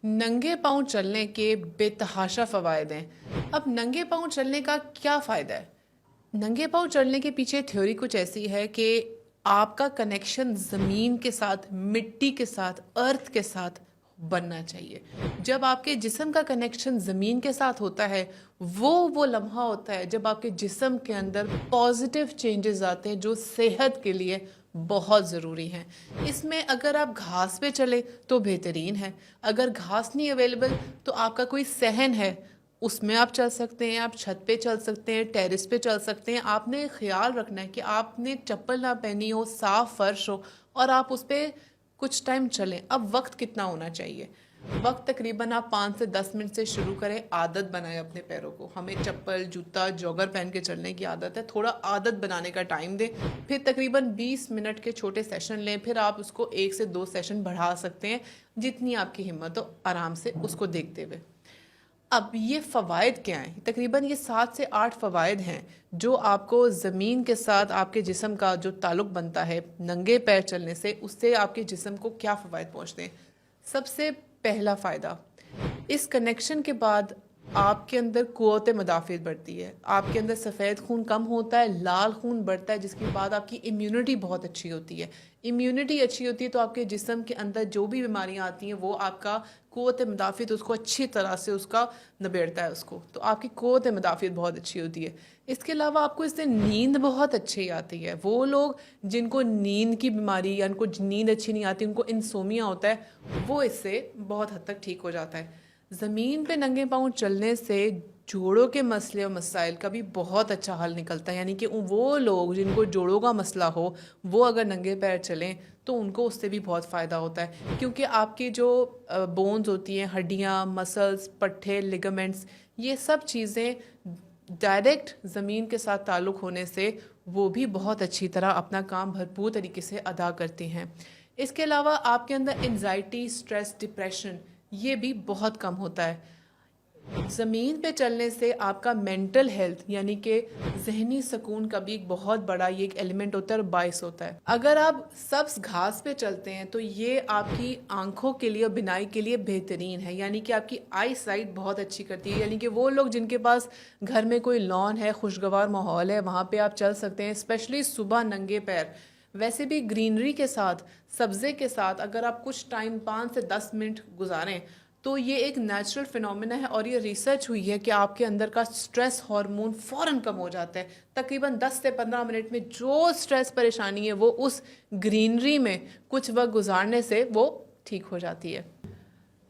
ننگے پاؤں چلنے کے بے تحاشا فوائد ہیں۔ اب ننگے پاؤں چلنے کا کیا فائدہ ہے؟ ننگے پاؤں چلنے کے پیچھے تھیوری کچھ ایسی ہے کہ آپ کا کنیکشن زمین کے ساتھ، مٹی کے ساتھ، ارتھ کے ساتھ بننا چاہیے۔ جب آپ کے جسم کا کنیکشن زمین کے ساتھ ہوتا ہے، وہ لمحہ ہوتا ہے جب آپ کے جسم کے اندر پازیٹیو چینجز آتے ہیں جو صحت کے لیے بہت ضروری ہیں۔ اس میں اگر آپ گھاس پہ چلے تو بہترین ہے، اگر گھاس نہیں اویلیبل تو آپ کا کوئی صحن ہے، اس میں آپ چل سکتے ہیں، آپ چھت پہ چل سکتے ہیں، ٹیرس پہ چل سکتے ہیں۔ آپ نے خیال رکھنا ہے کہ آپ نے چپل نہ پہنی ہو، صاف فرش ہو اور آپ اس پہ کچھ ٹائم چلیں۔ اب وقت کتنا ہونا چاہیے؟ وقت تقریباً آپ 5 سے 10 منٹ سے شروع کریں، عادت بنائیں اپنے پیروں کو۔ ہمیں چپل، جوتا، جوگر پہن کے چلنے کی عادت ہے، تھوڑا عادت بنانے کا ٹائم دیں، پھر تقریباً 20 منٹ کے چھوٹے سیشن لیں، پھر آپ اس کو 1 سے 2 سیشن بڑھا سکتے ہیں، جتنی آپ کی ہمت ہو، آرام سے اس کو دیکھتے ہوئے۔ اب یہ فوائد کیا ہیں؟ تقریباً یہ 7 سے 8 فوائد ہیں جو آپ کو زمین کے ساتھ آپ کے جسم کا جو تعلق بنتا ہے ننگے پیر چلنے سے، اس سے آپ کے جسم کو کیا فوائد پہنچتے ہیں۔ سب سے پہلا فائدہ، اس کنیکشن کے بعد آپ کے اندر قوت مدافعت بڑھتی ہے، آپ کے اندر سفید خون کم ہوتا ہے، لال خون بڑھتا ہے، جس کے بعد آپ کی امیونٹی بہت اچھی ہوتی ہے۔ امیونٹی اچھی ہوتی ہے تو آپ کے جسم کے اندر جو بھی بیماریاں آتی ہیں وہ آپ کا قوت مدافعت اس کو اچھی طرح سے اس کا نبیڑتا ہے اس کو، تو آپ کی قوت مدافعت بہت اچھی ہوتی ہے۔ اس کے علاوہ آپ کو اس سے نیند بہت اچھی آتی ہے۔ وہ لوگ جن کو نیند کی بیماری یا ان کو نیند اچھی نہیں آتی، ان کو انسومیا ہوتا ہے، وہ اس سے بہت حد تک ٹھیک ہو جاتا ہے۔ زمین پہ ننگے پاؤں چلنے سے جوڑوں کے مسئلے اور مسائل کا بھی بہت اچھا حل نکلتا ہے، یعنی کہ وہ لوگ جن کو جوڑوں کا مسئلہ ہو، وہ اگر ننگے پیر چلیں تو ان کو اس سے بھی بہت فائدہ ہوتا ہے، کیونکہ آپ کی جو بونز ہوتی ہیں، ہڈیاں، مسلز، پٹھے، لیگمنٹس، یہ سب چیزیں ڈائریکٹ زمین کے ساتھ تعلق ہونے سے وہ بھی بہت اچھی طرح اپنا کام بھرپور طریقے سے ادا کرتے ہیں۔ اس کے علاوہ آپ کے اندر انزائٹی، سٹریس، ڈپریشن یہ بھی بہت کم ہوتا ہے۔ زمین پہ چلنے سے آپ کا مینٹل ہیلتھ یعنی کہ ذہنی سکون کا بھی ایک بہت بڑا یہ ایک ایلیمنٹ ہوتا ہے اور باعث ہوتا ہے۔ اگر آپ سبز گھاس پہ چلتے ہیں تو یہ آپ کی آنکھوں کے لیے اور بینائی کے لیے بہترین ہے، یعنی کہ آپ کی آئی سائٹ بہت اچھی کرتی ہے۔ یعنی کہ وہ لوگ جن کے پاس گھر میں کوئی لان ہے، خوشگوار ماحول ہے، وہاں پہ آپ چل سکتے ہیں، اسپیشلی صبح ننگے پیر۔ ویسے بھی گرینری کے ساتھ، سبزے کے ساتھ اگر آپ کچھ ٹائم 5 سے 10 منٹ گزاریں تو یہ ایک نیچرل فینومینا ہے، اور یہ ریسرچ ہوئی ہے کہ آپ کے اندر کا سٹریس ہارمون فوراً کم ہو جاتا ہے۔ تقریباً 10 سے 15 منٹ میں جو سٹریس پریشانی ہے وہ اس گرینری میں کچھ وقت گزارنے سے وہ ٹھیک ہو جاتی ہے۔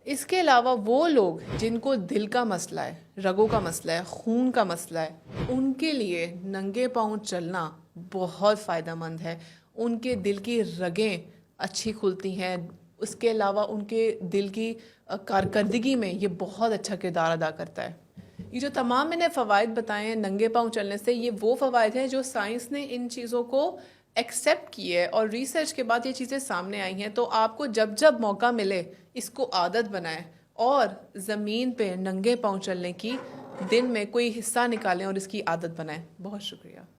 اس کے علاوہ وہ لوگ جن کو دل کا مسئلہ ہے، رگوں کا مسئلہ ہے، خون کا مسئلہ ہے، ان کے لیے ننگے پاؤں چلنا بہت فائدہ مند ہے۔ ان کے دل کی رگیں اچھی کھلتی ہیں، اس کے علاوہ ان کے دل کی کارکردگی میں یہ بہت اچھا کردار ادا کرتا ہے۔ یہ جو تمام میں نے فوائد بتائے ہیں ننگے پاؤں چلنے سے، یہ وہ فوائد ہیں جو سائنس نے ان چیزوں کو ایکسیپٹ کی ہے، اور ریسرچ کے بعد یہ چیزیں سامنے آئی ہیں۔ تو آپ کو جب جب موقع ملے اس کو عادت بنائیں اور زمین پہ ننگے پاؤں چلنے کی دن میں کوئی حصہ نکالیں اور اس کی عادت بنائیں۔ بہت شکریہ۔